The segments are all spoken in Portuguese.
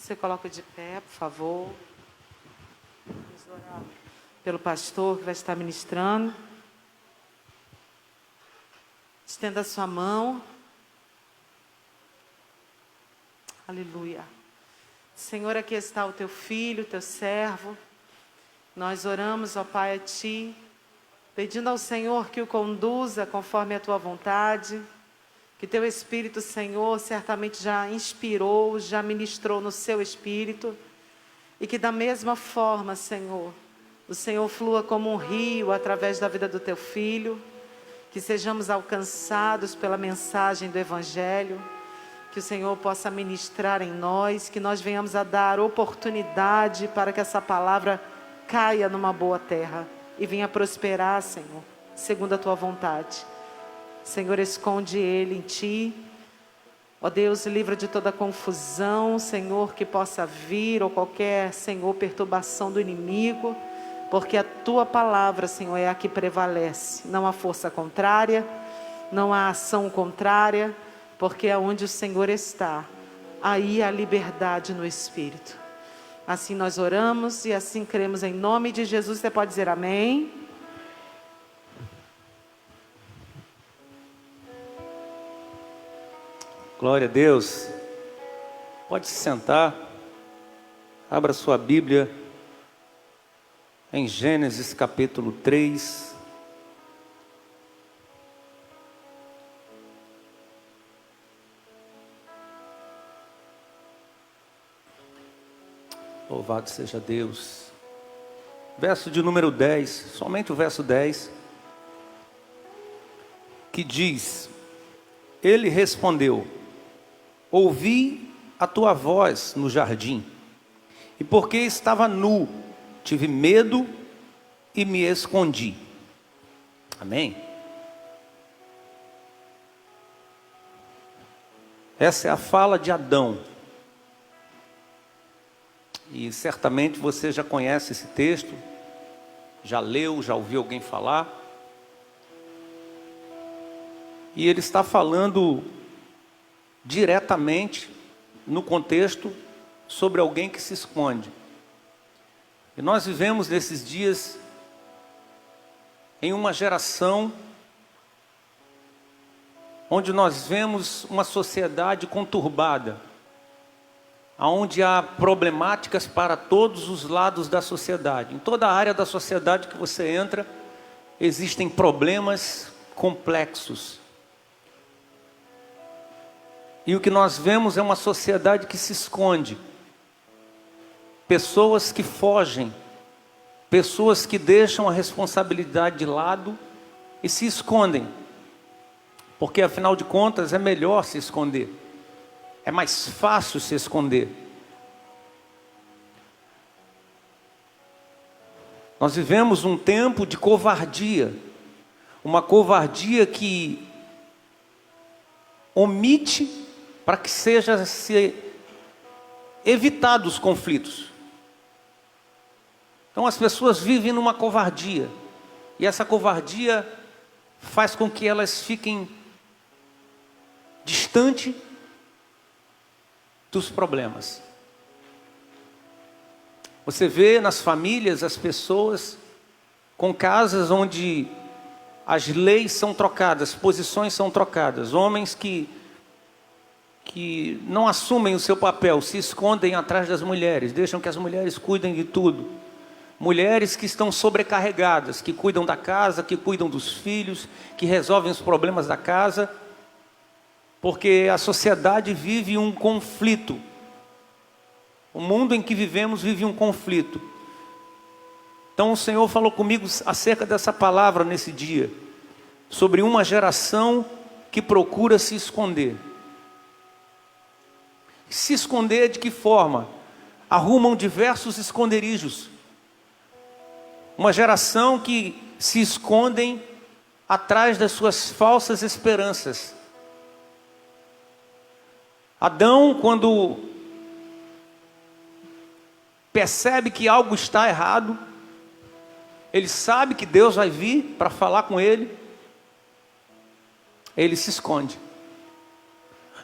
Você coloca de pé, por favor. Vamos orar pelo pastor que vai estar ministrando. Estenda a sua mão. Aleluia. Senhor, aqui está o teu filho, teu servo. Nós oramos, ó Pai, a Ti, pedindo ao Senhor que o conduza conforme a Tua vontade, que Teu Espírito, Senhor, certamente já inspirou, já ministrou no seu Espírito, e que da mesma forma, Senhor, o Senhor flua como um rio através da vida do Teu Filho, que sejamos alcançados pela mensagem do Evangelho, que o Senhor possa ministrar em nós, que nós venhamos a dar oportunidade para que essa palavra caia numa boa terra e venha prosperar, Senhor, segundo a Tua vontade. Senhor, esconde ele em Ti. Ó Deus, livra de toda confusão, Senhor, que possa vir, ou qualquer, Senhor, perturbação do inimigo, porque a Tua palavra, Senhor, é a que prevalece. Não há força contrária, não há ação contrária, porque aonde o Senhor está, aí há liberdade no Espírito. Assim nós oramos e assim cremos em nome de Jesus. Você pode dizer amém? Glória a Deus. Pode se sentar. Abra sua Bíblia em Gênesis capítulo 3. Louvado seja Deus. Verso de número 10, somente o verso 10, que diz: Ele respondeu: ouvi a tua voz no jardim, e porque estava nu, tive medo e me escondi. Amém? Essa é a fala de Adão. E certamente você já conhece esse texto, já leu, já ouviu alguém falar. E ele está falando diretamente, no contexto, sobre alguém que se esconde. E nós vivemos nesses dias em uma geração onde nós vemos uma sociedade conturbada, onde há problemáticas para todos os lados da sociedade. Em toda a área da sociedade que você entra, existem problemas complexos. E o que nós vemos é uma sociedade que se esconde. Pessoas que fogem. Pessoas que deixam a responsabilidade de lado e se escondem. Porque afinal de contas é melhor se esconder. É mais fácil se esconder. Nós vivemos um tempo de covardia. Uma covardia que omite para que seja evitados os conflitos. Então as pessoas vivem numa covardia. E essa covardia faz com que elas fiquem distantes dos problemas. Você vê nas famílias as pessoas com casas onde as leis são trocadas, posições são trocadas, homens que não assumem o seu papel, se escondem atrás das mulheres, deixam que as mulheres cuidem de tudo. Mulheres que estão sobrecarregadas, que cuidam da casa, que cuidam dos filhos, que resolvem os problemas da casa, porque a sociedade vive um conflito. O mundo em que vivemos vive um conflito. Então o Senhor falou comigo acerca dessa palavra nesse dia, sobre uma geração que procura se esconder. Se esconder de que forma? Arrumam diversos esconderijos. Uma geração que se escondem atrás das suas falsas esperanças. Adão, quando percebe que algo está errado, ele sabe que Deus vai vir para falar com ele, ele se esconde.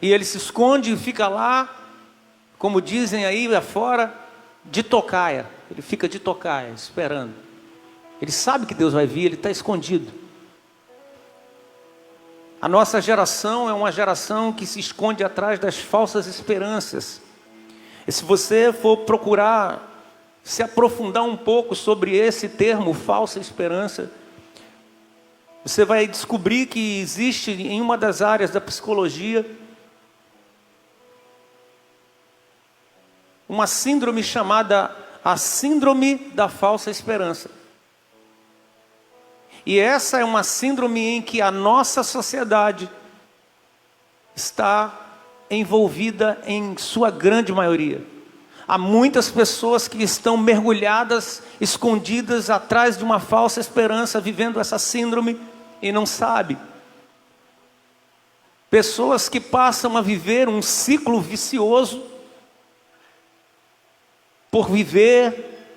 E ele se esconde e fica lá como dizem aí afora, de tocaia. Ele fica de tocaia, esperando. Ele sabe que Deus vai vir, ele está escondido. A nossa geração é uma geração que se esconde atrás das falsas esperanças. E se você for procurar se aprofundar um pouco sobre esse termo, falsa esperança, você vai descobrir que existe em uma das áreas da psicologia uma síndrome chamada a síndrome da falsa esperança. E essa é uma síndrome em que a nossa sociedade está envolvida em sua grande maioria. Há muitas pessoas que estão mergulhadas, escondidas atrás de uma falsa esperança, vivendo essa síndrome e não sabe. Pessoas que passam a viver um ciclo vicioso por viver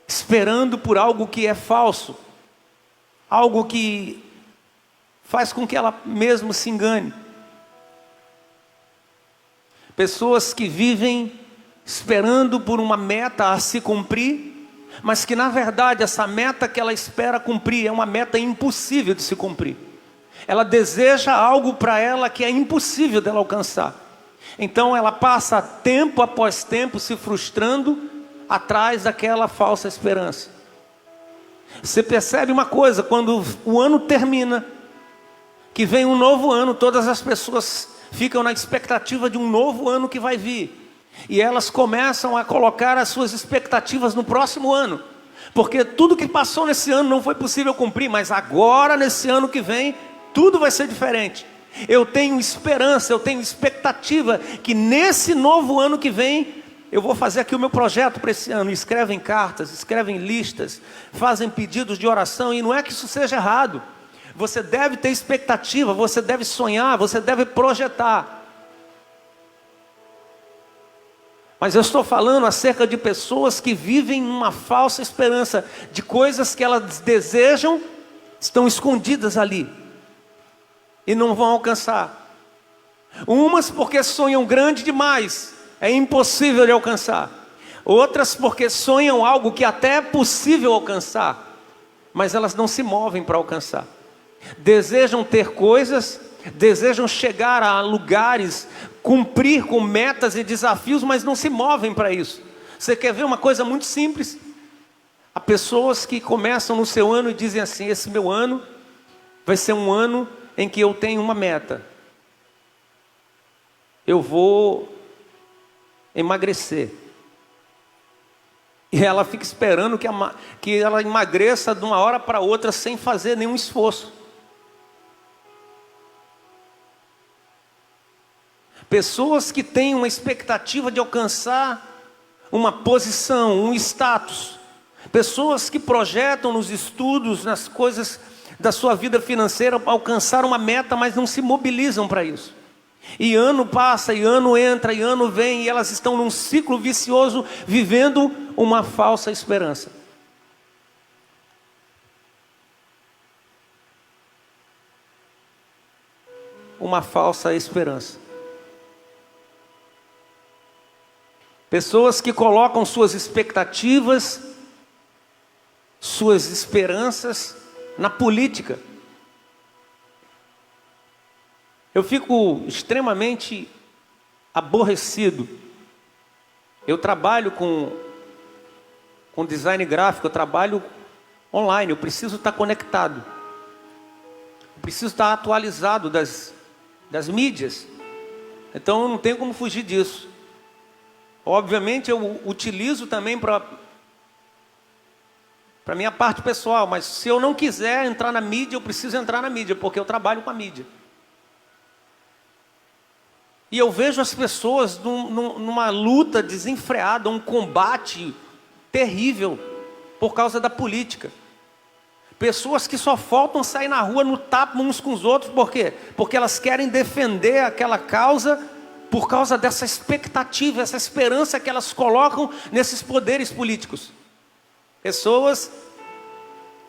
esperando por algo que é falso, algo que faz com que ela mesma se engane. Pessoas que vivem esperando por uma meta a se cumprir, mas que na verdade essa meta que ela espera cumprir é uma meta impossível de se cumprir. Ela deseja algo para ela que é impossível dela alcançar. Então ela passa tempo após tempo se frustrando atrás daquela falsa esperança. Você percebe uma coisa, quando o ano termina, que vem um novo ano, todas as pessoas ficam na expectativa de um novo ano que vai vir. E elas começam a colocar as suas expectativas no próximo ano. Porque tudo que passou nesse ano não foi possível cumprir, mas agora, nesse ano que vem, tudo vai ser diferente. Eu tenho esperança, eu tenho expectativa que nesse novo ano que vem, eu vou fazer aqui o meu projeto para esse ano. Escrevem cartas, escrevem listas, fazem pedidos de oração, e não é que isso seja errado. Você deve ter expectativa, você deve sonhar, você deve projetar. Mas eu estou falando acerca de pessoas que vivem uma falsa esperança, de coisas que elas desejam, estão escondidas ali, e não vão alcançar. Umas porque sonham grande demais, é impossível de alcançar. Outras porque sonham algo que até é possível alcançar, mas elas não se movem para alcançar. Desejam ter coisas, desejam chegar a lugares, cumprir com metas e desafios, mas não se movem para isso. Você quer ver uma coisa muito simples? Há pessoas que começam no seu ano e dizem assim: esse meu ano vai ser um ano em que eu tenho uma meta. Eu vou emagrecer. E ela fica esperando que ela emagreça de uma hora para outra sem fazer nenhum esforço. Pessoas que têm uma expectativa de alcançar uma posição, um status. Pessoas que projetam nos estudos, nas coisas da sua vida financeira, alcançar uma meta, mas não se mobilizam para isso. E ano passa, e ano entra, e ano vem, e elas estão num ciclo vicioso, vivendo uma falsa esperança. Uma falsa esperança. Pessoas que colocam suas expectativas, suas esperanças na política. Eu fico extremamente aborrecido. Eu trabalho com design gráfico, eu trabalho online, eu preciso estar conectado. Eu preciso estar atualizado das mídias. Então eu não tenho como fugir disso. Obviamente eu utilizo também para minha parte pessoal, mas se eu não quiser entrar na mídia, eu preciso entrar na mídia, porque eu trabalho com a mídia. E eu vejo as pessoas numa luta desenfreada, um combate terrível por causa da política. Pessoas que só faltam sair na rua no tapa uns com os outros, por quê? Porque elas querem defender aquela causa por causa dessa expectativa, essa esperança que elas colocam nesses poderes políticos. Pessoas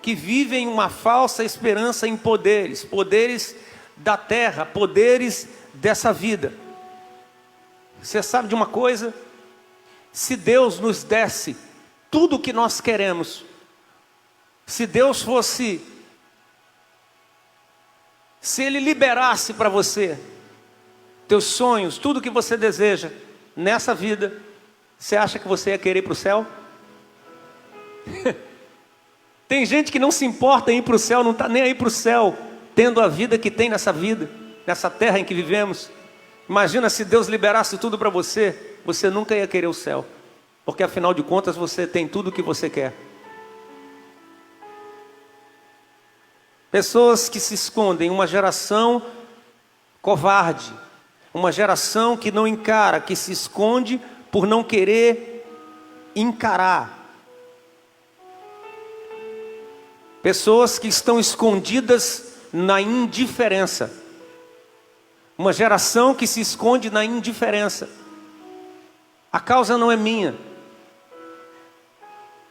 que vivem uma falsa esperança em poderes da terra, poderes dessa vida. Você sabe de uma coisa? se Deus nos desse tudo o que nós queremos, se Deus fosse, se Ele liberasse para você teus sonhos, tudo que você deseja nessa vida, você acha que você ia querer ir para o céu? Tem gente que não se importa em ir para o céu, não está nem aí para o céu, tendo a vida que tem nessa vida, nessa terra em que vivemos. Imagina se Deus liberasse tudo para você, você nunca ia querer o céu, porque afinal de contas você tem tudo o que você quer. Pessoas que se escondem, uma geração covarde, uma geração que não encara, que se esconde por não querer encarar. Pessoas que estão escondidas na indiferença. Uma geração que se esconde na indiferença. A causa não é minha.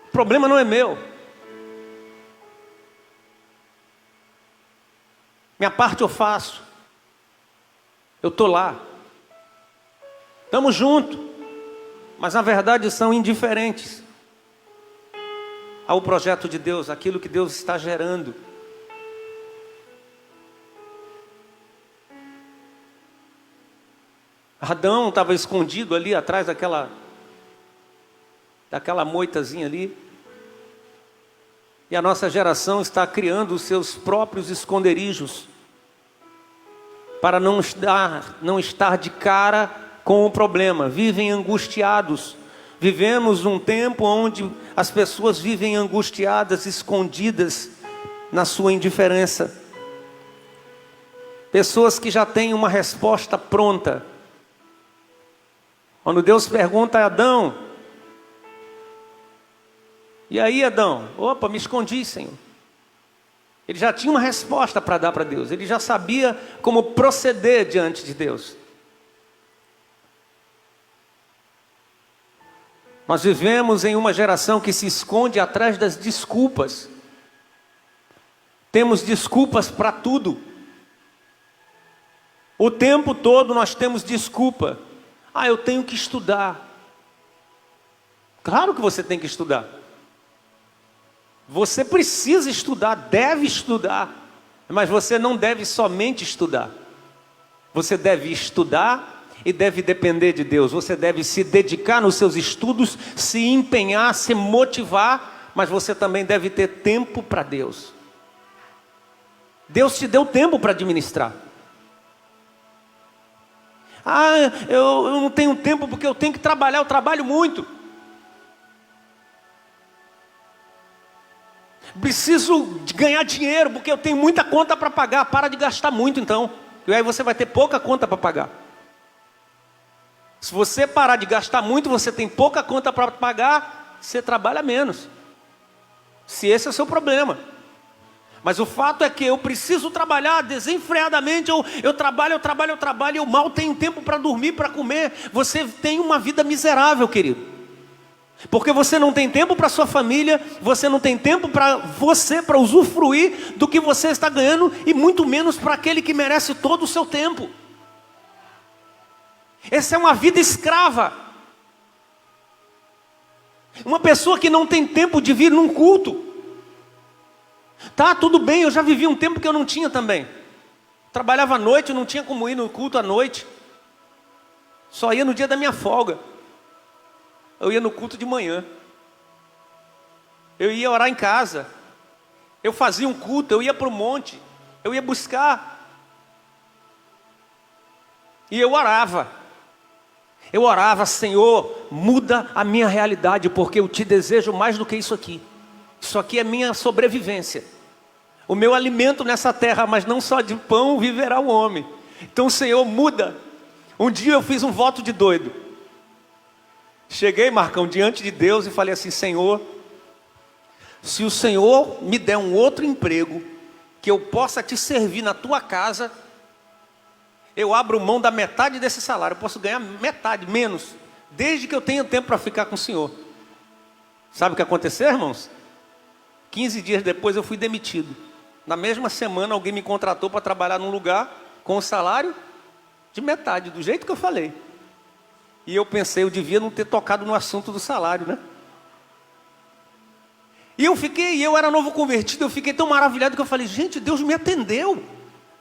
O problema não é meu. Minha parte eu faço. Eu estou lá. Estamos juntos. Mas na verdade são indiferentes ao projeto de Deus, aquilo que Deus está gerando. Adão estava escondido ali atrás daquela moitazinha ali. E a nossa geração está criando os seus próprios esconderijos para não estar de cara com o problema. Vivem angustiados. Vivemos um tempo onde as pessoas vivem angustiadas, escondidas na sua indiferença. Pessoas que já têm uma resposta pronta. Quando Deus pergunta a Adão: e aí, Adão? Opa, me escondi, Senhor. Ele já tinha uma resposta para dar para Deus. Ele já sabia como proceder diante de Deus. Nós vivemos em uma geração que se esconde atrás das desculpas. Temos desculpas para tudo. O tempo todo nós temos desculpa. Ah, eu tenho que estudar. Claro que você tem que estudar. Você precisa estudar, deve estudar. Mas você não deve somente estudar. Você deve estudar e deve depender de Deus. Você deve se dedicar nos seus estudos, se empenhar, se motivar. Mas você também deve ter tempo para Deus. Deus te deu tempo para administrar. Ah, eu não tenho tempo porque eu tenho que trabalhar, eu trabalho muito. Preciso de ganhar dinheiro porque eu tenho muita conta para pagar. Para de gastar muito então, e aí você vai ter pouca conta para pagar. Se você parar de gastar muito, você tem pouca conta para pagar, você trabalha menos. Se esse é o seu problema. Mas o fato é que eu preciso trabalhar desenfreadamente, eu trabalho, eu mal tenho tempo para dormir, para comer. Você tem uma vida miserável, querido. Porque você não tem tempo para sua família, você não tem tempo para você, para usufruir do que você está ganhando, e muito menos para aquele que merece todo o seu tempo. Essa é uma vida escrava. Uma pessoa que não tem tempo de vir num culto. Tá, tudo bem, eu já vivi um tempo que eu não tinha também. Trabalhava à noite, não tinha como ir no culto à noite. Só ia no dia da minha folga. Eu ia no culto de manhã. Eu ia orar em casa. Eu fazia um culto, eu ia para o monte. Eu ia buscar. E eu orava. Eu orava: Senhor, muda a minha realidade, porque eu te desejo mais do que isso aqui. Isso aqui é minha sobrevivência. O meu alimento nessa terra, mas não só de pão viverá o homem. Então, Senhor, muda. Um dia eu fiz um voto de doido. Cheguei, Marcão, diante de Deus e falei assim: Senhor, se o Senhor me der um outro emprego, que eu possa te servir na tua casa, eu abro mão da metade desse salário. Eu posso ganhar metade, menos, desde que eu tenha tempo para ficar com o Senhor. Sabe o que aconteceu, irmãos? 15 dias depois eu fui demitido. Na mesma semana alguém me contratou para trabalhar num lugar com o salário de metade, do jeito que eu falei. E eu pensei, eu devia não ter tocado no assunto do salário, né? E eu era novo convertido, eu fiquei tão maravilhado que eu falei, gente, Deus me atendeu.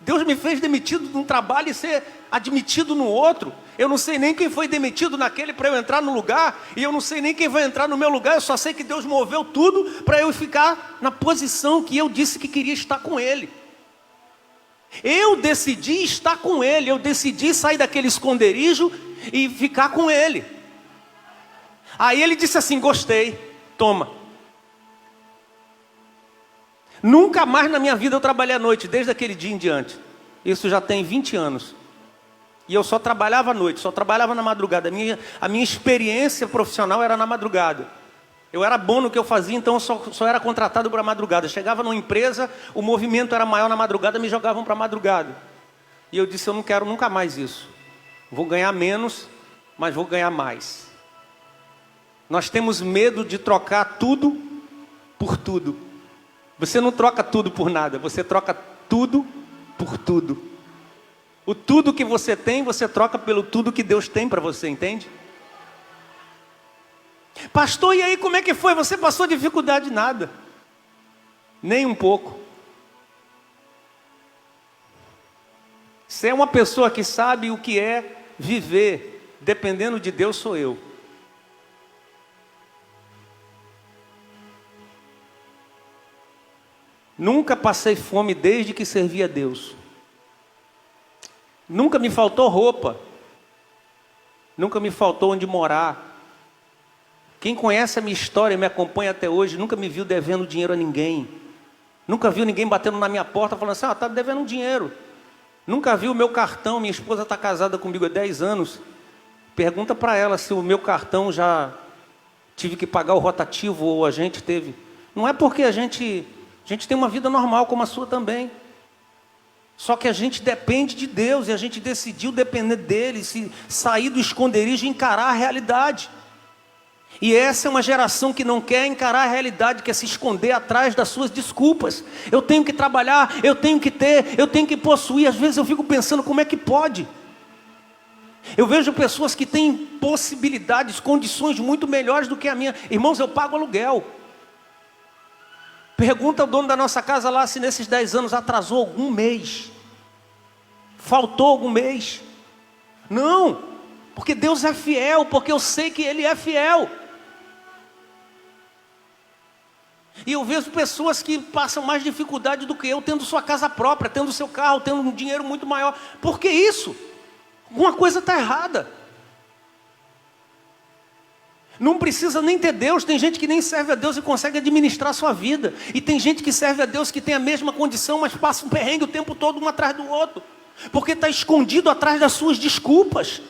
Deus me fez demitido de um trabalho e ser admitido no outro. Eu não sei nem quem foi demitido naquele para eu entrar no lugar. E eu não sei nem quem vai entrar no meu lugar. Eu só sei que Deus moveu tudo para eu ficar na posição que eu disse que queria estar com Ele. Eu decidi estar com Ele. Eu decidi sair daquele esconderijo e ficar com Ele. Aí Ele disse assim, gostei, toma. Nunca mais na minha vida eu trabalhei à noite, desde aquele dia em diante. Isso já tem 20 anos. E eu só trabalhava à noite, só trabalhava na madrugada. A minha experiência profissional era na madrugada. Eu era bom no que eu fazia, então eu só era contratado para a madrugada. Chegava numa empresa, o movimento era maior na madrugada, me jogavam para a madrugada. E eu disse, eu não quero nunca mais isso. Vou ganhar menos, mas vou ganhar mais. Nós temos medo de trocar tudo por tudo. Você não troca tudo por nada, você troca tudo por tudo. O tudo que você tem, você troca pelo tudo que Deus tem para você, entende? Pastor, e aí como é que foi? Você passou dificuldade? Nada. Nem um pouco. Você é uma pessoa que sabe o que é viver. Dependendo de Deus, sou eu. Nunca passei fome desde que servi a Deus. Nunca me faltou roupa. Nunca me faltou onde morar. Quem conhece a minha história e me acompanha até hoje, nunca me viu devendo dinheiro a ninguém. Nunca viu ninguém batendo na minha porta falando assim, está devendo um dinheiro. Nunca viu o meu cartão, minha esposa está casada comigo há 10 anos. Pergunta para ela se o meu cartão já tive que pagar o rotativo ou a gente teve. Não é porque a gente tem uma vida normal como a sua também. Só que a gente depende de Deus e a gente decidiu depender dele, sair do esconderijo e encarar a realidade. E essa é uma geração que não quer encarar a realidade, quer se esconder atrás das suas desculpas. Eu tenho que trabalhar, eu tenho que ter, eu tenho que possuir. Às vezes eu fico pensando como é que pode. Eu vejo pessoas que têm possibilidades, condições muito melhores do que a minha. Irmãos, eu pago aluguel. Pergunta ao dono da nossa casa lá se nesses 10 anos atrasou algum mês. Faltou algum mês. Não, porque Deus é fiel, porque eu sei que Ele é fiel. E eu vejo pessoas que passam mais dificuldade do que eu, tendo sua casa própria, tendo seu carro, tendo um dinheiro muito maior. Por que isso? Alguma coisa está errada. Não precisa nem ter Deus, tem gente que nem serve a Deus e consegue administrar a sua vida. E tem gente que serve a Deus que tem a mesma condição, mas passa um perrengue o tempo todo um atrás do outro. Porque está escondido atrás das suas desculpas.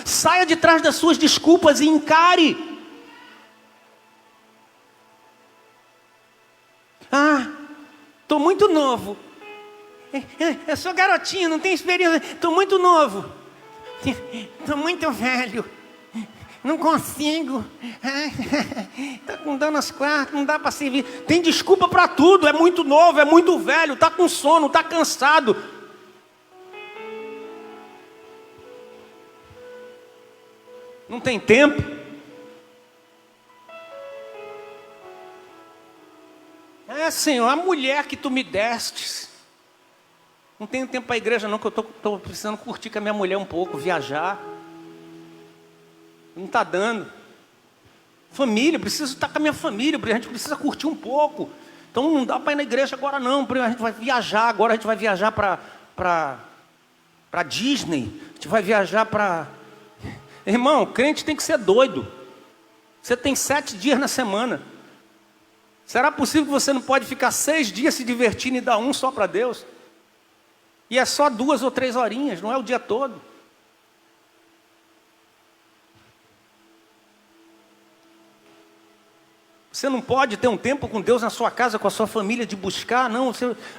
Saia de trás das suas desculpas e encare. Estou muito novo. Eu sou garotinho, não tenho experiência. Estou muito novo. Estou muito velho. Não consigo. Está com dor nas costas, não dá para servir. Tem desculpa para tudo. É muito novo, é muito velho. Está com sono, está cansado. Não tem tempo. Senhor, a mulher que tu me destes. Não tenho tempo para a igreja não, que eu estou precisando curtir com a minha mulher um pouco, viajar. Não está dando. Família, preciso estar com a minha família, a gente precisa curtir um pouco. Então não dá para ir na igreja agora não, a gente vai viajar, agora a gente vai viajar para Disney, a gente vai viajar para... Irmão, crente tem que ser doido. Você tem 7 dias na semana. Será possível que você não pode ficar 6 dias se divertindo e dar um só para Deus? E é só 2 ou 3 horinhas, não é o dia todo. Você não pode ter um tempo com Deus na sua casa, com a sua família, de buscar, não.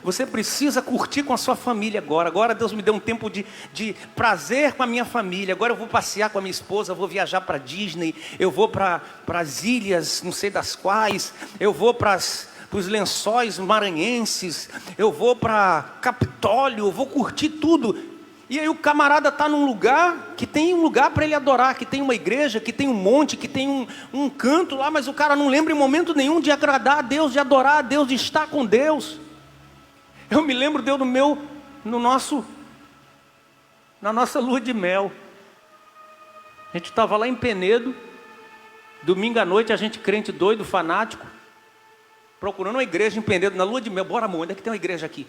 Você precisa curtir com a sua família agora. Agora Deus me deu um tempo de prazer com a minha família. Agora eu vou passear com a minha esposa, eu vou viajar para Disney, eu vou para as ilhas, não sei das quais, eu vou para os lençóis maranhenses, eu vou para Capitólio, eu vou curtir tudo. E aí o camarada está num lugar que tem um lugar para ele adorar, que tem uma igreja, que tem um monte, que tem um canto lá, mas o cara não lembra em momento nenhum de agradar a Deus, de adorar a Deus, de estar com Deus. Eu me lembro, Deus, na nossa lua de mel. A gente estava lá em Penedo, domingo à noite, a gente crente doido, fanático, procurando uma igreja em Penedo, na lua de mel. Bora, amor, onde é que tem uma igreja aqui?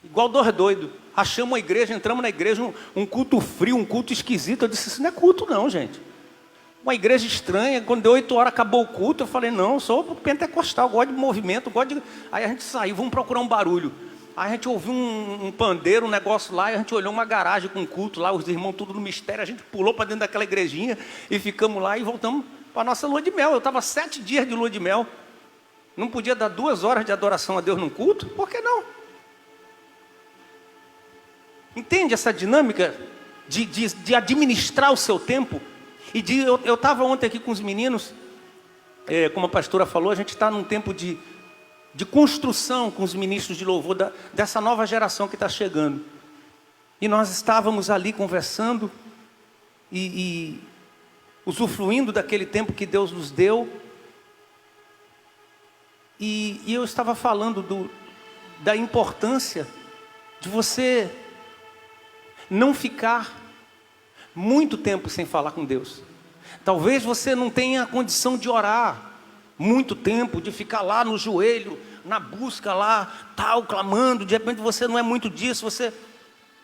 Igual dois doidos. Achamos uma igreja, entramos na igreja, um culto frio, um culto esquisito. Eu disse, isso não é culto não, gente. Uma igreja estranha. Quando deu 8 horas, acabou o culto. Eu falei, não, eu sou pentecostal, gosto de movimento, gosto de... Aí a gente saiu, vamos procurar um barulho. Aí a gente ouviu um pandeiro, um negócio lá, e a gente olhou uma garagem com um culto lá, os irmãos tudo no mistério. A gente pulou para dentro daquela igrejinha e ficamos lá e voltamos para a nossa lua de mel. Eu estava 7 dias de lua de mel. Não podia dar 2 horas de adoração a Deus num culto? Por que não? Entende essa dinâmica de administrar o seu tempo? E eu estava ontem aqui com os meninos, como a pastora falou, a gente está num tempo de construção com os ministros de louvor dessa nova geração que está chegando. E nós estávamos ali conversando e usufruindo daquele tempo que Deus nos deu. E eu estava falando da importância de você não ficar muito tempo sem falar com Deus. Talvez você não tenha condição de orar muito tempo, de ficar lá no joelho, na busca lá, tal, clamando. De repente você não é muito disso,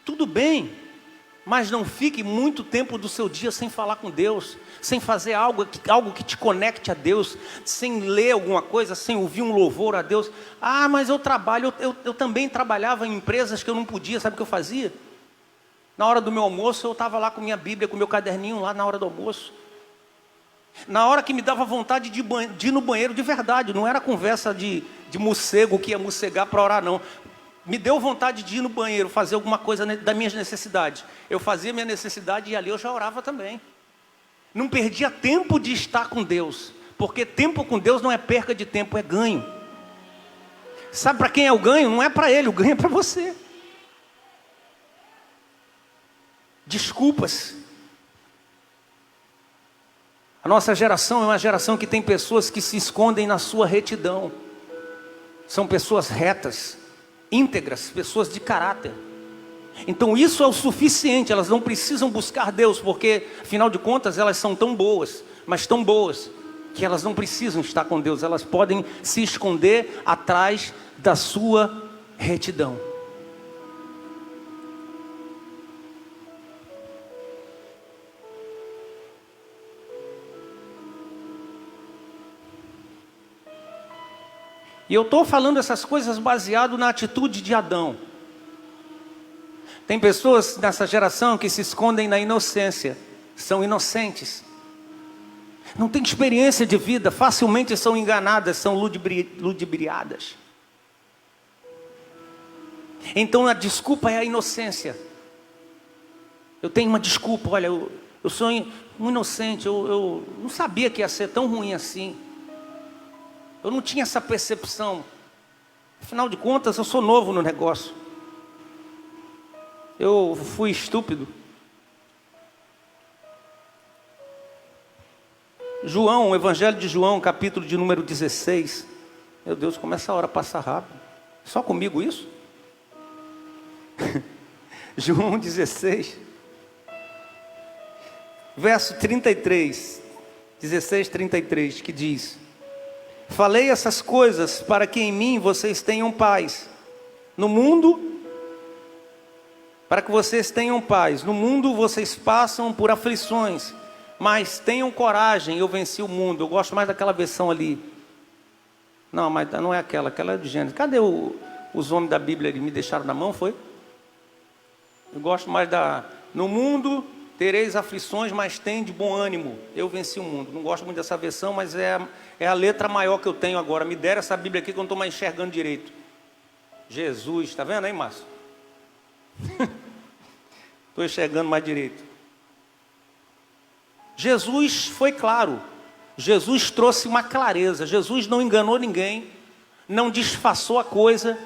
tudo bem, mas não fique muito tempo do seu dia sem falar com Deus, sem fazer algo que te conecte a Deus, sem ler alguma coisa, sem ouvir um louvor a Deus. Ah, mas eu trabalho, eu também trabalhava em empresas que eu não podia, sabe o que eu fazia? Na hora do meu almoço, eu estava lá com minha Bíblia, com meu caderninho lá na hora do almoço. Na hora que me dava vontade de ir no banheiro de verdade, não era conversa de morcego que ia morcegar para orar, não. Me deu vontade de ir no banheiro, fazer alguma coisa das minhas necessidades. Eu fazia minha necessidade e ali eu já orava também. Não perdia tempo de estar com Deus, porque tempo com Deus não é perca de tempo, é ganho. Sabe para quem é o ganho? Não é para ele, o ganho é para você. Desculpas. A nossa geração é uma geração que tem pessoas que se escondem na sua retidão. São pessoas retas, íntegras, pessoas de caráter. Então isso é o suficiente, elas não precisam buscar Deus, porque afinal de contas elas são tão boas, mas tão boas, que elas não precisam estar com Deus. Elas podem se esconder atrás da sua retidão. E eu estou falando essas coisas baseado na atitude de Adão. Tem pessoas nessa geração que se escondem na inocência, são inocentes, não têm experiência de vida, facilmente são enganadas, são ludibriadas. Então a desculpa é a inocência. Eu tenho uma desculpa, olha, eu sou um inocente, eu não sabia que ia ser tão ruim assim. Eu não tinha essa percepção. Afinal de contas, eu sou novo no negócio. Eu fui estúpido. João, o Evangelho de João, capítulo de número 16. Meu Deus, como essa hora passa rápido. Só comigo isso? João 16. Verso 33. 16, 33, que diz: falei essas coisas para que em mim vocês tenham paz. No mundo, para que vocês tenham paz. No mundo vocês passam por aflições, mas tenham coragem, eu venci o mundo. Eu gosto mais daquela versão ali. Não, mas não é aquela é de Gênesis. Cadê os homens da Bíblia? Eles me deixaram na mão, foi? Eu gosto mais no mundo tereis aflições, mas tem de bom ânimo, eu venci o mundo. Não gosto muito dessa versão, mas é a letra maior que eu tenho agora. Me deram essa Bíblia aqui que eu não estou mais enxergando direito. Jesus, está vendo aí, Márcio? Estou enxergando mais direito. Jesus foi claro. Jesus trouxe uma clareza. Jesus não enganou ninguém, não disfarçou a coisa.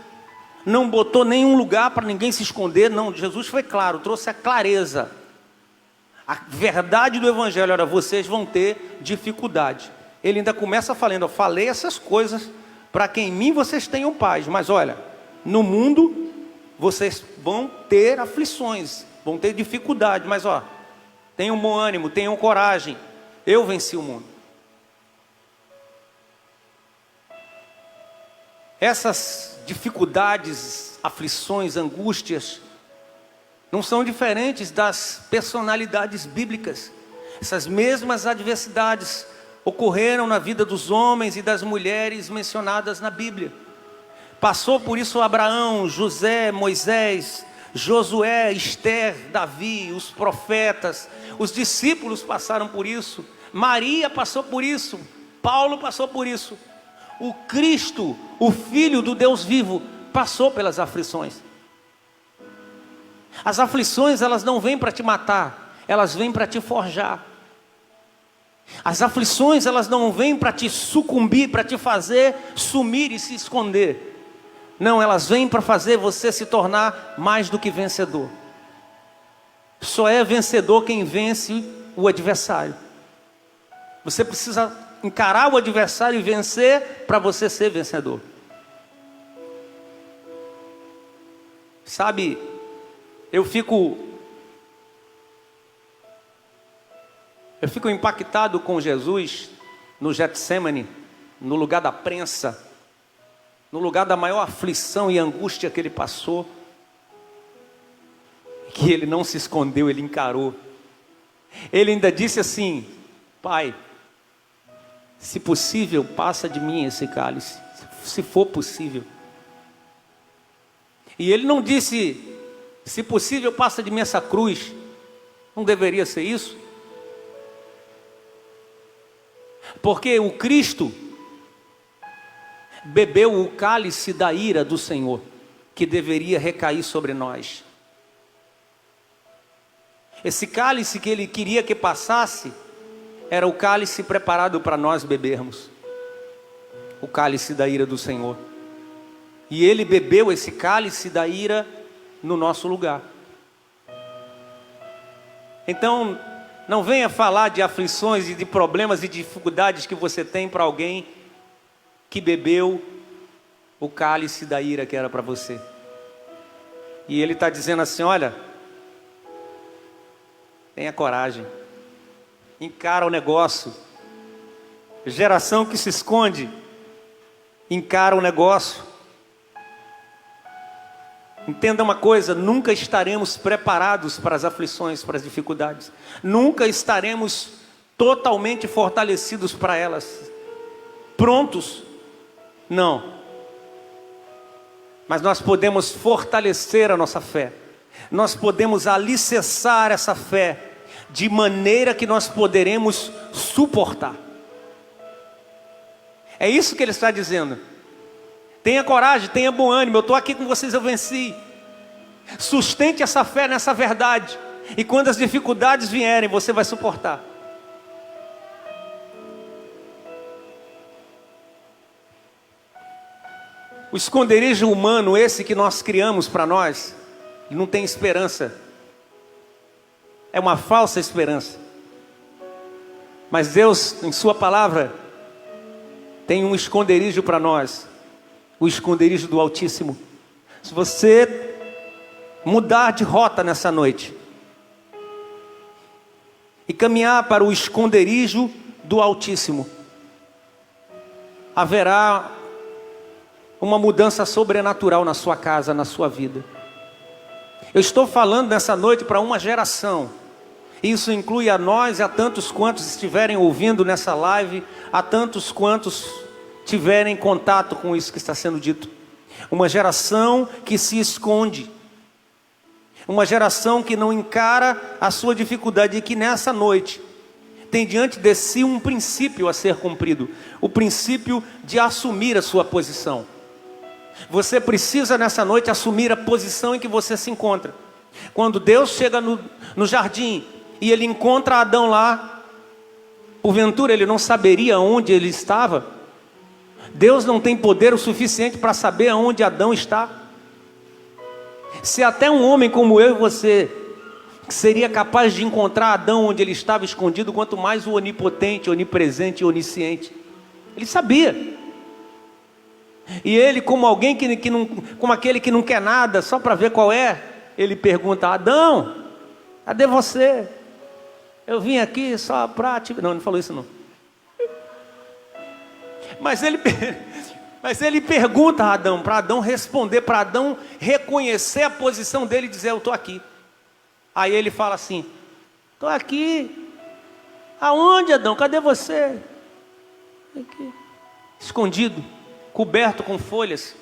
não botou nenhum lugar para ninguém se esconder, não. Jesus foi claro, trouxe a clareza, a verdade do Evangelho. Olha, vocês vão ter dificuldade. Ele ainda começa falando: eu falei essas coisas para que em mim vocês tenham paz, mas olha, no mundo vocês vão ter aflições, vão ter dificuldade, mas ó, tenham bom ânimo, tenham coragem, eu venci o mundo. Essas dificuldades, aflições, angústias, não são diferentes das personalidades bíblicas. Essas mesmas adversidades ocorreram na vida dos homens e das mulheres mencionadas na Bíblia. Passou por isso Abraão, José, Moisés, Josué, Esther, Davi, os profetas, os discípulos passaram por isso, Maria passou por isso, Paulo passou por isso. O Cristo, o Filho do Deus vivo, passou pelas aflições. As aflições, elas não vêm para te matar, elas vêm para te forjar. As aflições, elas não vêm para te sucumbir, para te fazer sumir e se esconder. Não, elas vêm para fazer você se tornar mais do que vencedor. Só é vencedor quem vence o adversário. Você precisa encarar o adversário e vencer para você ser vencedor. Sabe, eu fico impactado com Jesus no Getsemane, no lugar da prensa, no lugar da maior aflição e angústia que ele passou, que ele não se escondeu, ele encarou. Ele ainda disse assim: Pai, se possível, passa de mim esse cálice, se for possível. E ele não disse: se possível, passa de mim essa cruz. Não deveria ser isso? Porque o Cristo bebeu o cálice da ira do Senhor, que deveria recair sobre nós. Esse cálice que ele queria que passasse, era o cálice preparado para nós bebermos. O cálice da ira do Senhor. E ele bebeu esse cálice da ira no nosso lugar. Então, não venha falar de aflições e de problemas e dificuldades que você tem para alguém que bebeu o cálice da ira que era para você. E ele está dizendo assim: olha, tenha coragem, encara o negócio. Geração que se esconde, encara o negócio. Entenda uma coisa: nunca estaremos preparados para as aflições, para as dificuldades. Nunca estaremos totalmente fortalecidos para elas, prontos. Não. Mas nós podemos fortalecer a nossa fé. Nós podemos alicerçar essa fé de maneira que nós poderemos suportar. É isso que ele está dizendo. Tenha coragem, tenha bom ânimo, eu estou aqui com vocês, eu venci. Sustente essa fé nessa verdade, e quando as dificuldades vierem, você vai suportar. O esconderijo humano, esse que nós criamos para nós, não tem esperança. É uma falsa esperança. Mas Deus, em sua palavra, tem um esconderijo para nós. O esconderijo do Altíssimo. Se você mudar de rota nessa noite e caminhar para o esconderijo do Altíssimo, haverá uma mudança sobrenatural na sua casa, na sua vida. Eu estou falando nessa noite para uma geração. Isso inclui a nós e a tantos quantos estiverem ouvindo nessa live, a tantos quantos tiverem contato com isso que está sendo dito. Uma geração que se esconde. Uma geração que não encara a sua dificuldade, e que nessa noite tem diante de si um princípio a ser cumprido. O princípio de assumir a sua posição. Você precisa nessa noite assumir a posição em que você se encontra. Quando Deus chega no jardim e ele encontra Adão lá, porventura ele não saberia onde ele estava? Deus não tem poder o suficiente para saber aonde Adão está? Se até um homem como eu e você seria capaz de encontrar Adão onde ele estava escondido, quanto mais o onipotente, onipresente e onisciente. Ele sabia. E ele, como alguém que não, como aquele que não quer nada, só para ver qual é, ele pergunta: Adão, cadê você? Eu vim aqui só para te... Não, não falou isso não. Mas ele pergunta a Adão, para Adão responder, para Adão reconhecer a posição dele e dizer: eu estou aqui. Aí ele fala assim: estou aqui. Aonde, Adão? Cadê você? Aqui. Escondido, coberto com folhas.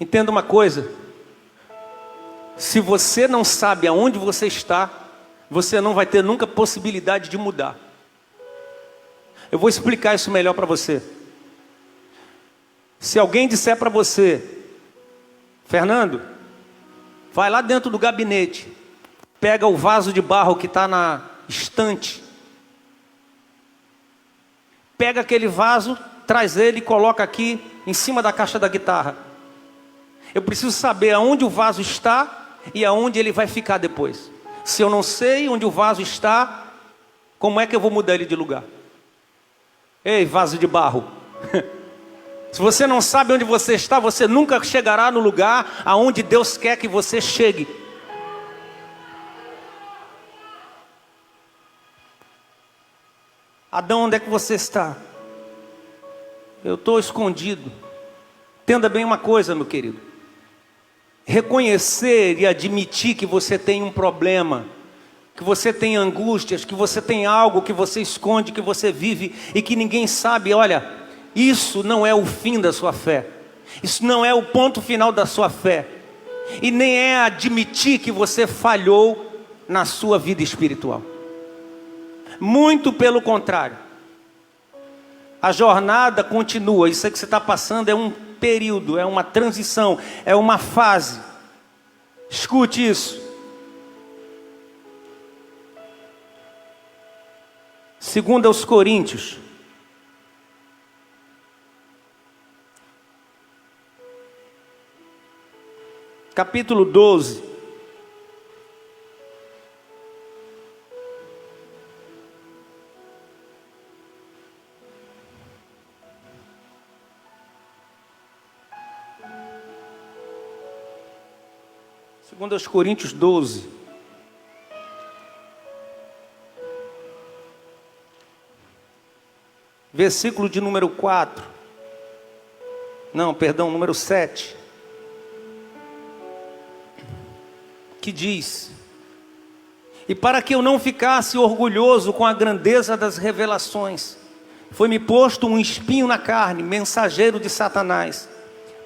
Entenda uma coisa: se você não sabe aonde você está, você não vai ter nunca possibilidade de mudar. Eu vou explicar isso melhor para você. Se alguém disser para você: Fernando, vai lá dentro do gabinete, pega o vaso de barro que está na estante, pega aquele vaso, traz ele e coloca aqui em cima da caixa da guitarra. Eu preciso saber aonde o vaso está e aonde ele vai ficar depois. Se eu não sei onde o vaso está, como é que eu vou mudar ele de lugar? Ei, vaso de barro. Se você não sabe onde você está, você nunca chegará no lugar aonde Deus quer que você chegue. Adão, onde é que você está? Eu estou escondido. Entenda bem uma coisa, meu querido. Reconhecer e admitir que você tem um problema, que você tem angústias, que você tem algo que você esconde, que você vive e que ninguém sabe. Olha, isso não é o fim da sua fé. Isso não é o ponto final da sua fé. E nem é admitir que você falhou na sua vida espiritual. Muito pelo contrário. A jornada continua. Isso que você está passando é um período, é uma transição, é uma fase. Escute isso. 2 aos Coríntios, capítulo 12. Segundo aos Coríntios 12. Versículo de número 4. Não, perdão, número 7. Que diz: e para que eu não ficasse orgulhoso com a grandeza das revelações, foi-me posto um espinho na carne, mensageiro de Satanás,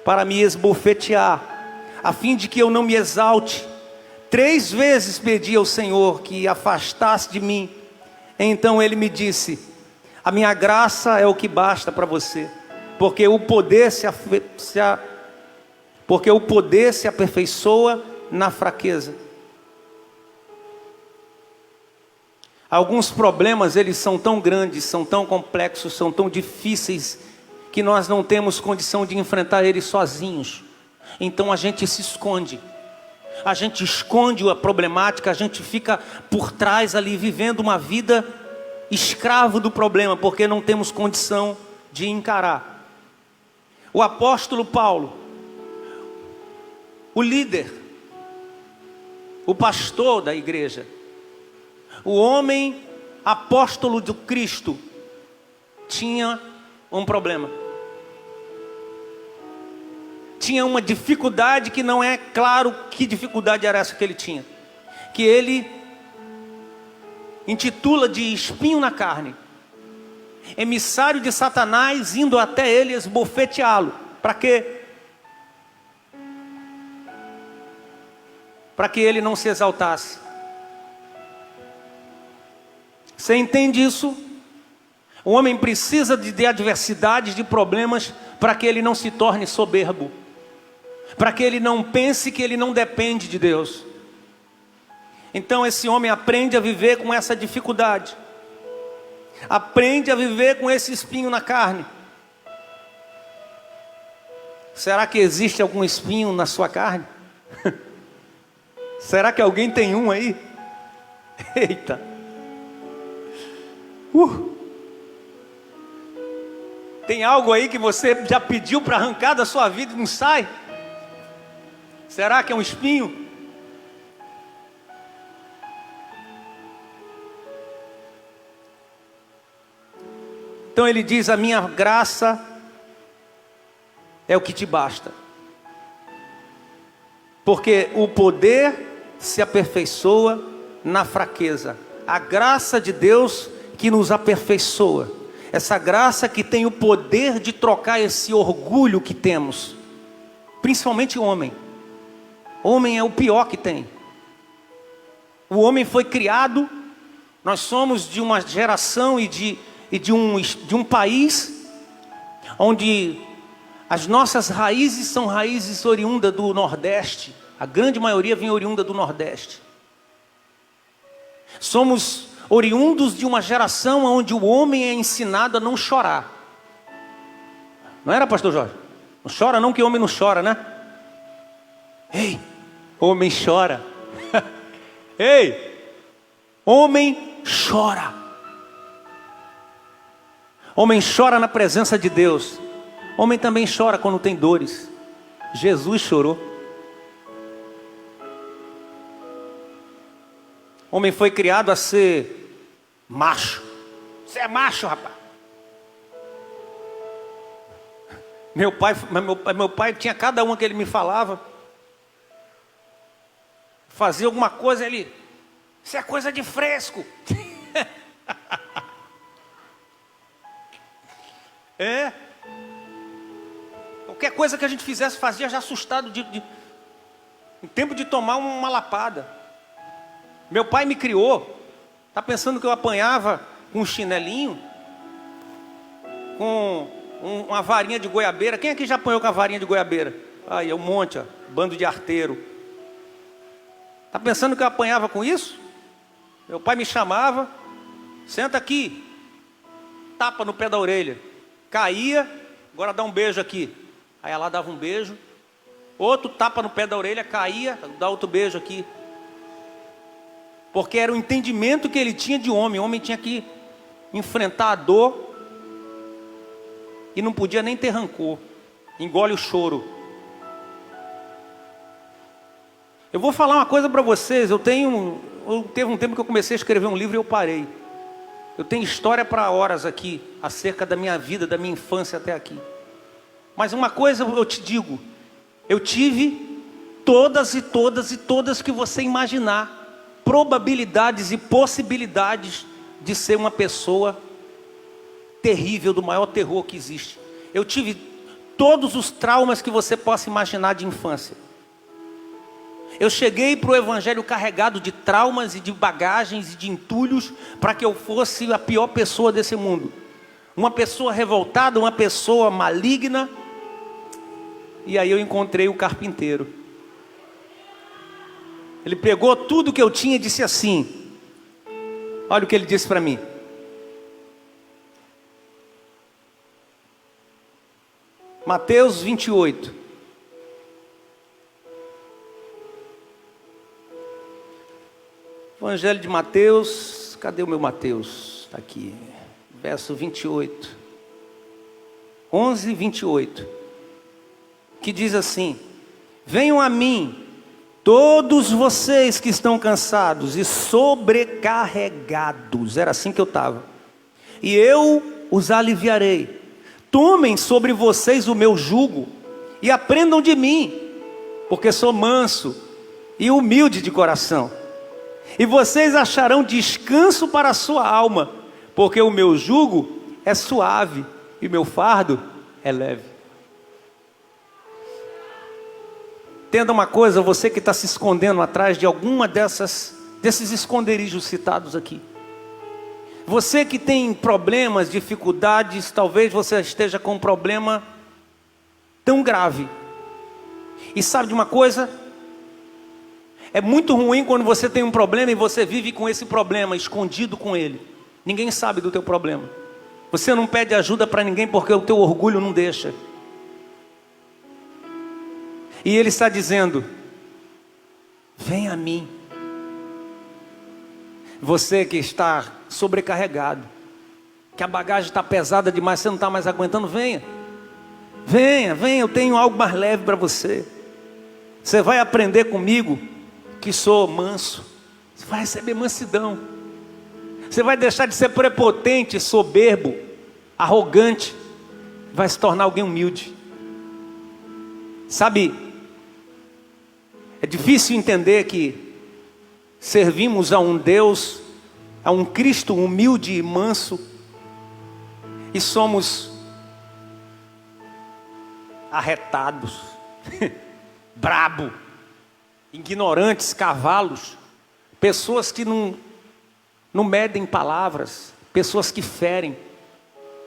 para me esbofetear, a fim de que eu não me exalte. 3 vezes pedi ao Senhor que afastasse de mim. Então ele me disse: a minha graça é o que basta para você, porque o poder se aperfeiçoa na fraqueza. Alguns problemas, eles são tão grandes, são tão complexos, são tão difíceis, que nós não temos condição de enfrentar eles sozinhos. Então a gente se esconde. A gente esconde a problemática, a gente fica por trás ali, vivendo uma vida escravo do problema, porque não temos condição de encarar. O apóstolo Paulo, o líder, o pastor da igreja, o homem apóstolo do Cristo, tinha um problema. Tinha uma dificuldade que não é claro que dificuldade era essa que ele tinha, que ele intitula de espinho na carne. Emissário de Satanás indo até ele esbofeteá-lo. Para quê? Para que ele não se exaltasse. Você entende isso? O homem precisa de adversidades, de problemas, para que ele não se torne soberbo, para que ele não pense que ele não depende de Deus. Então esse homem aprende a viver com essa dificuldade. Aprende a viver com esse espinho na carne. Será que existe algum espinho na sua carne? Será que alguém tem um aí? Eita! Tem algo aí que você já pediu para arrancar da sua vida e não sai? Será que é um espinho? Então ele diz: a minha graça é o que te basta. Porque o poder se aperfeiçoa na fraqueza. A graça de Deus que nos aperfeiçoa. Essa graça que tem o poder de trocar esse orgulho que temos. Principalmente o homem. O homem é o pior que tem. O homem foi criado, nós somos de uma geração e de um país onde as nossas raízes são raízes oriundas do Nordeste. A grande maioria vem oriunda do Nordeste. Somos oriundos de uma geração onde o homem é ensinado a não chorar. Não era, pastor Jorge? Não chora não, que homem não chora, né? Ei, homem chora. Ei, homem chora. Homem chora na presença de Deus. Homem também chora quando tem dores. Jesus chorou. Homem foi criado a ser macho. Você é macho, rapaz. Meu pai tinha cada uma que ele me falava. Fazia alguma coisa, ele... Isso é coisa de fresco. É. Qualquer coisa que a gente fizesse, fazia já assustado em tempo de tomar uma lapada. Meu pai me criou. Tá pensando que eu apanhava com um chinelinho? Com uma varinha de goiabeira? Quem aqui já apanhou com a varinha de goiabeira? Aí, é um monte, ó, bando de arteiro. Tá pensando que eu apanhava com isso? Meu pai me chamava. Senta aqui. Tapa no pé da orelha. Caía, agora dá um beijo aqui. Aí ela dava um beijo. Outro tapa no pé da orelha, caía, dá outro beijo aqui. Porque era o entendimento que ele tinha de homem. O homem tinha que enfrentar a dor e não podia nem ter rancor. Engole o choro. Eu vou falar uma coisa para vocês. Teve um tempo que eu comecei a escrever um livro e eu parei. Eu tenho história para horas aqui, acerca da minha vida, da minha infância até aqui. Mas uma coisa eu te digo, eu tive todas que você imaginar, probabilidades e possibilidades de ser uma pessoa terrível, do maior terror que existe. Eu tive todos os traumas que você possa imaginar de infância. Eu cheguei para o evangelho carregado de traumas e de bagagens e de entulhos para que eu fosse a pior pessoa desse mundo. Uma pessoa revoltada, uma pessoa maligna. E aí eu encontrei o carpinteiro. Ele pegou tudo que eu tinha e disse assim. Olha o que ele disse para mim. Mateus 28. Evangelho de Mateus, cadê o meu Mateus? Está aqui, verso 28, 11, 28, que diz assim: venham a mim, todos vocês que estão cansados e sobrecarregados, era assim que eu estava, e eu os aliviarei. Tomem sobre vocês o meu jugo e aprendam de mim, porque sou manso e humilde de coração. E vocês acharão descanso para a sua alma, porque o meu jugo é suave e o meu fardo é leve. Entenda uma coisa, você que está se escondendo atrás de alguma desses esconderijos citados aqui. Você que tem problemas, dificuldades, talvez você esteja com um problema tão grave. E sabe de uma coisa? É muito ruim quando você tem um problema e você vive com esse problema, escondido com ele. Ninguém sabe do teu problema. Você não pede ajuda para ninguém porque o teu orgulho não deixa. E Ele está dizendo: vem a mim. Você que está sobrecarregado, que a bagagem está pesada demais, você não está mais aguentando, venha. Venha, venha, eu tenho algo mais leve para você. Você vai aprender comigo, que sou manso. Você vai receber mansidão. Você vai deixar de ser prepotente, soberbo, arrogante. Vai se tornar alguém humilde. Sabe, é difícil entender que servimos a um Deus, a um Cristo humilde e manso, e somos arretados, brabo, ignorantes, cavalos, pessoas que não medem palavras, pessoas que ferem,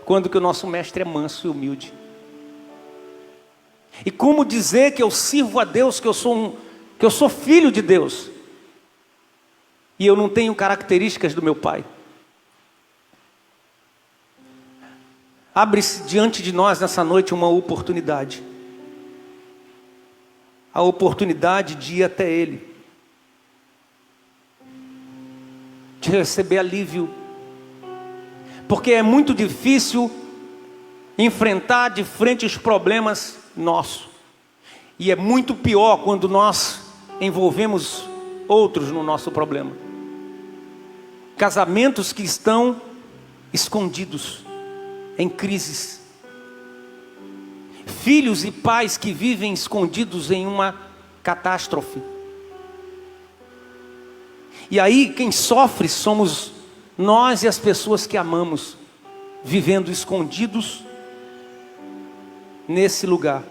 quando que o nosso mestre é manso e humilde. E como dizer que eu sirvo a Deus, que eu sou filho de Deus, e eu não tenho características do meu pai? Abre-se diante de nós nessa noite uma oportunidade. A oportunidade de ir até Ele, de receber alívio, porque é muito difícil enfrentar de frente os problemas nossos, e é muito pior quando nós envolvemos outros no nosso problema. Casamentos que estão escondidos, em crises, filhos e pais que vivem escondidos em uma catástrofe. E aí quem sofre somos nós e as pessoas que amamos, vivendo escondidos nesse lugar.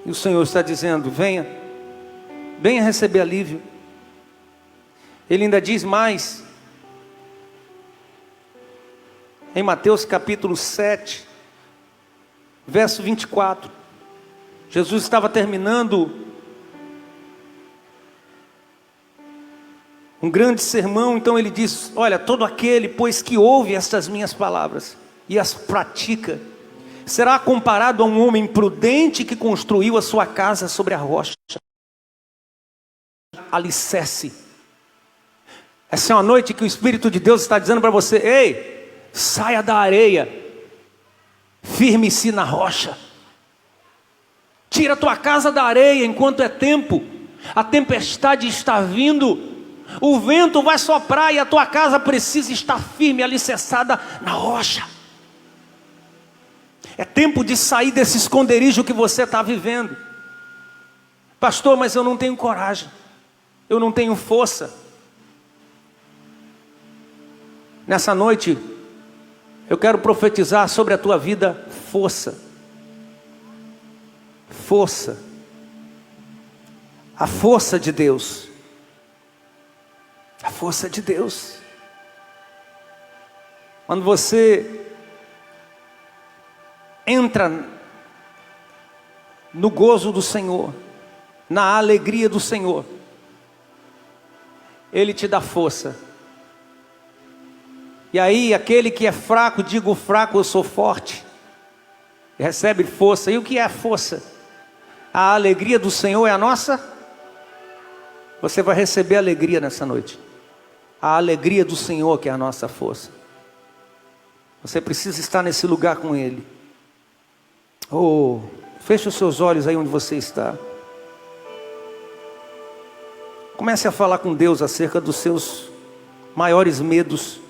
E o Senhor está dizendo: venha, venha receber alívio. Ele ainda diz mais, em Mateus capítulo 7, verso 24. Jesus estava terminando um grande sermão, então ele diz: olha, todo aquele, pois, que ouve estas minhas palavras e as pratica, será comparado a um homem prudente que construiu a sua casa sobre a rocha. Alicerce. Essa é uma noite que o Espírito de Deus está dizendo para você: ei, saia da areia, firme-se na rocha. Tira a tua casa da areia enquanto é tempo. A tempestade está vindo, o vento vai soprar e a tua casa precisa estar firme, alicerçada na rocha. É tempo de sair desse esconderijo que você está vivendo. Pastor, mas eu não tenho coragem, eu não tenho força. Nessa noite eu quero profetizar sobre a tua vida força. Força. A força de Deus. A força de Deus. Quando você entra no gozo do Senhor, na alegria do Senhor, Ele te dá força. E aí aquele que é fraco, diga: o fraco eu sou forte. Recebe força. E o que é a força? A alegria do Senhor é a nossa. Você vai receber alegria nessa noite. A alegria do Senhor que é a nossa força. Você precisa estar nesse lugar com Ele. Oh, feche os seus olhos aí onde você está. Comece a falar com Deus acerca dos seus maiores medos.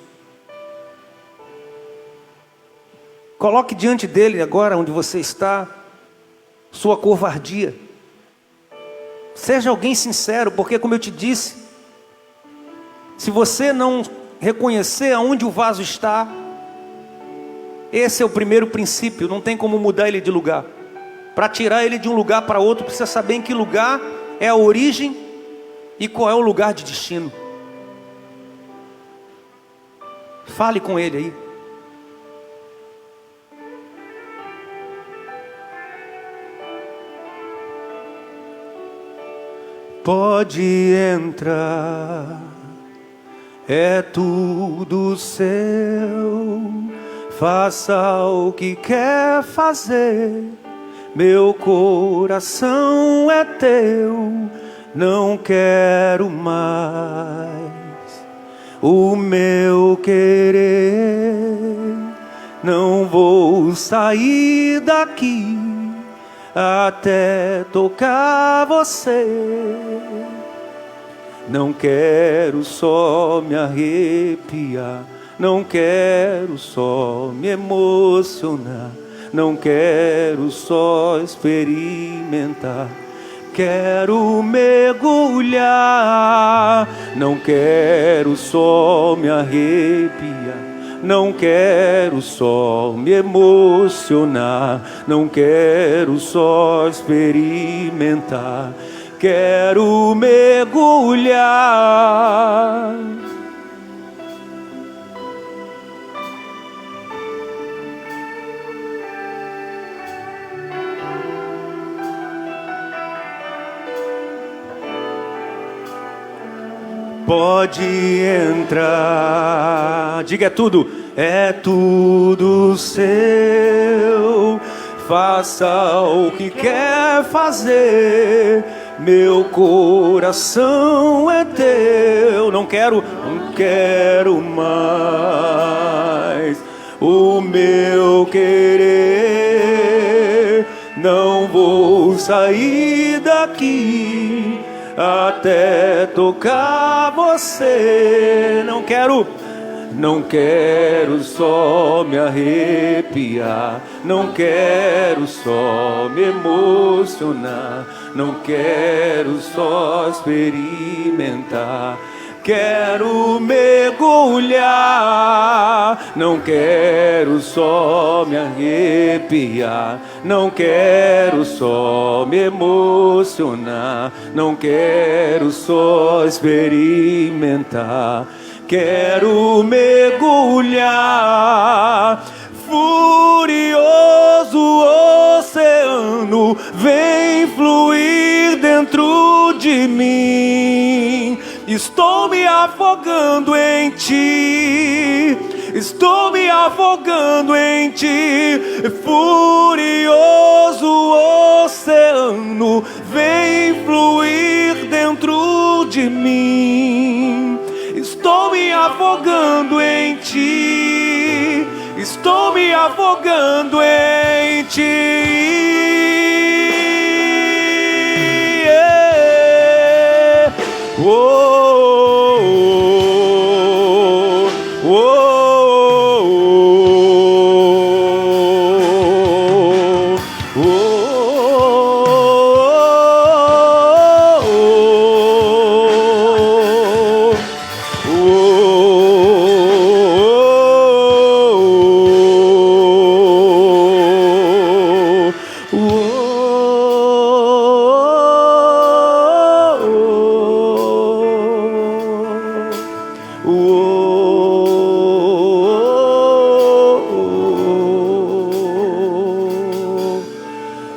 Coloque diante dele agora, onde você está, sua covardia. Seja alguém sincero, porque como eu te disse, se você não reconhecer aonde o vaso está, esse é o primeiro princípio, não tem como mudar ele de lugar. Para tirar ele de um lugar para outro, precisa saber em que lugar é a origem e qual é o lugar de destino. Fale com ele aí. Pode entrar, é tudo seu. Faça o que quer fazer, meu coração é teu, não quero mais o meu querer. Não vou sair daqui até tocar você. Não quero só me arrepiar, não quero só me emocionar, não quero só experimentar. Quero mergulhar, não quero só me arrepiar, não quero só me emocionar, não quero só experimentar. Quero mergulhar. Pode entrar, diga é tudo seu. Faça o que quer fazer, meu coração é teu. Não quero mais o meu querer. Não vou sair daqui até tocar você. Não quero só me arrepiar, não quero só me emocionar, não quero só experimentar. Quero mergulhar, não quero só me arrepiar, não quero só me emocionar, não quero só experimentar. Quero mergulhar, furioso oceano, vem fluir dentro de mim. Estou me afogando em ti, estou me afogando em ti. Furioso oceano, vem fluir dentro de mim. Estou me afogando em ti, estou me afogando em ti. Yeah. Oh, oh, oh,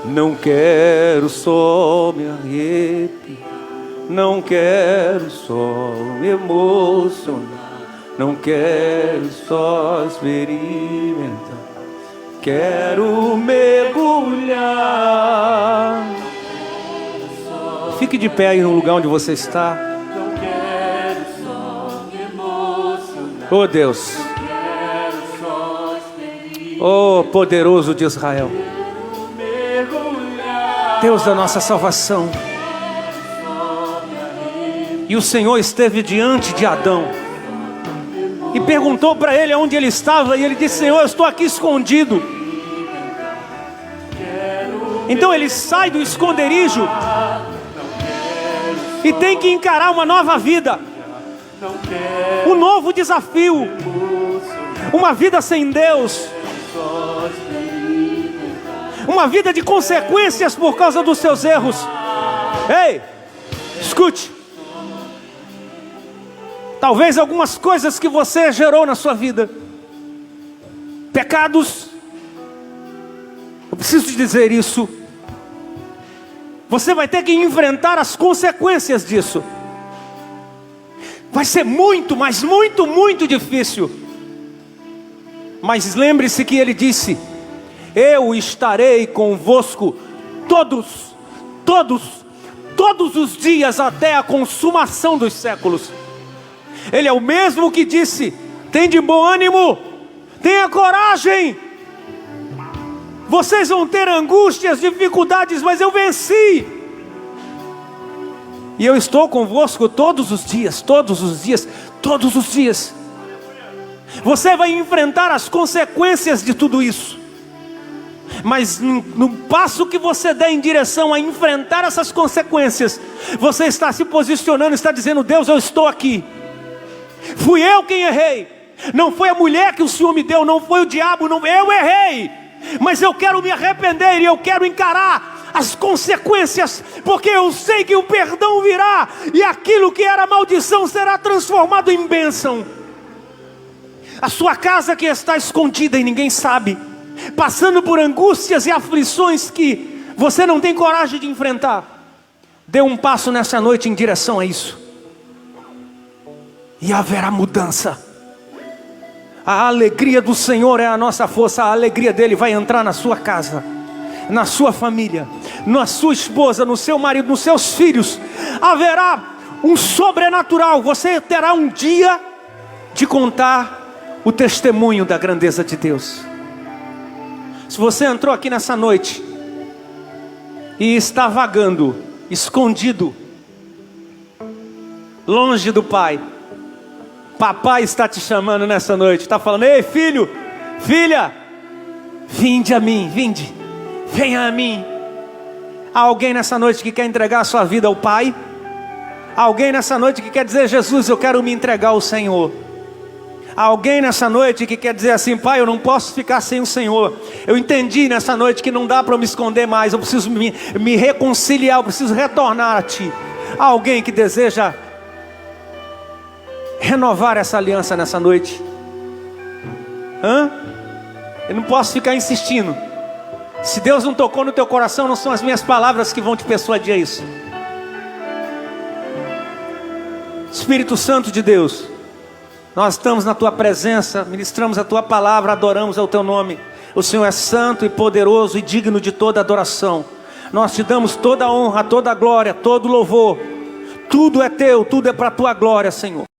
não quero só me arrepiar, não quero só me emocionar, não quero só experimentar. Quero mergulhar. Fique de pé aí no lugar onde você está. Não quero só me emocionar. Oh Deus, Não quero só experimentar. oh poderoso de Israel, Deus da nossa salvação. E o Senhor esteve diante de Adão e perguntou para ele onde ele estava, e ele disse: Senhor, eu estou aqui escondido. Então ele sai do esconderijo e tem que encarar uma nova vida, um novo desafio, uma vida sem Deus, uma vida de consequências por causa dos seus erros. Ei, escute. Talvez algumas coisas que você gerou na sua vida, pecados, eu preciso te dizer isso, você vai ter que enfrentar as consequências disso. Vai ser muito, mas muito, muito difícil. Mas lembre-se que ele disse: eu estarei convosco todos os dias até a consumação dos séculos. Ele é o mesmo que disse: tende bom ânimo, tenha coragem. Vocês vão ter angústias, dificuldades, mas eu venci. E eu estou convosco todos os dias, todos os dias, todos os dias. Você vai enfrentar as consequências de tudo isso. Mas no passo que você der em direção a enfrentar essas consequências, você está se posicionando, está dizendo: Deus, eu estou aqui. Fui eu quem errei. Não foi a mulher que o Senhor me deu, não foi o diabo, não, eu errei. Mas eu quero me arrepender e eu quero encarar as consequências, porque eu sei que o perdão virá e aquilo que era maldição será transformado em bênção. A sua casa que está escondida e ninguém sabe, passando por angústias e aflições que você não tem coragem de enfrentar, dê um passo nessa noite em direção a isso, e haverá mudança. A alegria do Senhor é a nossa força. A alegria dele vai entrar na sua casa, na sua família, na sua esposa, no seu marido, nos seus filhos. Haverá um sobrenatural. Você terá um dia de contar o testemunho da grandeza de Deus. Se você entrou aqui nessa noite e está vagando, escondido, longe do Pai, papai está te chamando nessa noite, está falando: ei filho, filha, vinde a mim, vinde, venha a mim. Há alguém nessa noite que quer entregar a sua vida ao Pai? Há alguém nessa noite que quer dizer: Jesus, eu quero me entregar ao Senhor? Há alguém nessa noite que quer dizer assim: Pai, eu não posso ficar sem o Senhor. Eu entendi nessa noite que não dá para eu me esconder mais. Eu preciso me reconciliar, eu preciso retornar a Ti. Há alguém que deseja renovar essa aliança nessa noite? Eu não posso ficar insistindo. Se Deus não tocou no teu coração, não são as minhas palavras que vão te persuadir a isso. Espírito Santo de Deus, nós estamos na Tua presença, ministramos a Tua palavra, adoramos ao Teu nome. O Senhor é santo e poderoso e digno de toda adoração. Nós Te damos toda a honra, toda a glória, todo o louvor. Tudo é Teu, tudo é para a Tua glória, Senhor.